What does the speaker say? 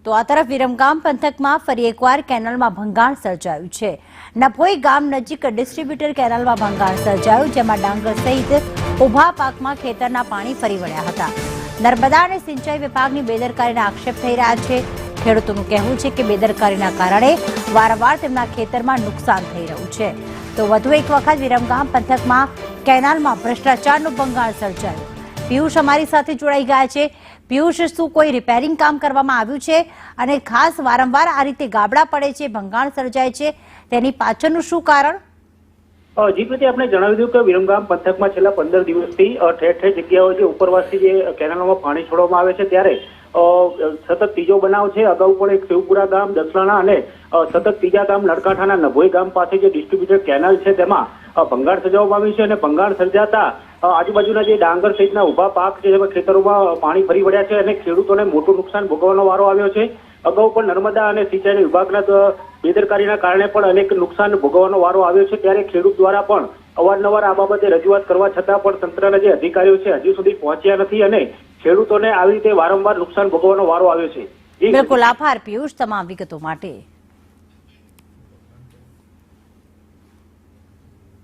તો આ તરફ વિરમગામ પંથકમાં ફરી એકવાર કેનાલમાં ભંગાણ સર્જાયું છે। નભોઈ ગામ નજીક ડિસ્ટ્રીબ્યુટર કેનાલમાં ભંગાણ સર્જાયું, જેમાં ડાંગર સહિત ઉભા પાકમાં ખેતરના પાણી ફરી વળ્યા હતા। નર્મદા અને સિંચાઈ વિભાગની બેદરકારીના આક્ષેપ થઈ રહ્યા છે। ખેડૂતોનું કહેવું છે કે બેદરકારીના કારણે વારંવાર તેમના ખેતરમાં નુકસાન થઈ રહ્યું છે। તો વધુ એક વખત વિરમગામ પંથકમાં કેનાલમાં ભ્રષ્ટાચારનું ભંગાણ સર્જાયું। પિયુષ અમારી સાથે જોડાઈ ગયા છે। પિયુષ, શું કોઈ રિપેરિંગ કામ કરવામાં આવ્યું છે અને ખાસ વારંવાર આ રીતે ગાબડા પડે છે, ભંગાણ સર્જાય છે, તેની પાછળનું શું કારણ? જી પ્રતિ આપણે જણાવી દઉં કે વિરમગામ પંથકમાં છેલ્લા 15 દિવસથી ઠેર ઠેર જગ્યાઓ જે ઉપરવાસથી જે કેનાલોમાં પાણી છોડવામાં આવે છે ત્યારે સતત ત્રીજો બનાવ છે। અગાઉ પણ એક શિવપુરા ગામ, દસલાણા અને સતત ત્રીજા ગામ નળકાંઠાના નભોઈ ગામ પાસે જે ડિસ્ટ્રીબ્યુટર કેનાલ છે તેમાં ભંગાણ સર્જાવવામાં આવ્યું છે અને ભંગાણ સર્જાતા આજુબાજુના જે ડાંગર સહિતના ઉભા પાક છે જેમાં ખેતરોમાં પાણી ફરી વળ્યા છે અને ખેડૂતોને મોટું નુકસાન ભોગવવાનો વારો આવ્યો છે। અગાઉ પણ નર્મદા અને સિંચાઈ વિભાગના બેદરકારીના કારણે પણ અનેક નુકસાન ભોગવવાનો વારો આવ્યો છે। ત્યારે ખેડૂત દ્વારા પણ અવારનવાર આ બાબતે રજૂઆત કરવા છતાં પણ તંત્રના જે અધિકારીઓ છે હજી સુધી પહોંચ્યા નથી અને ખેડૂતોને આવી રીતે વારંવાર નુકસાન ભોગવવાનો વારો આવ્યો છે। બિલકુલ, આભાર પિયુષ તમામ વિગતો માટે।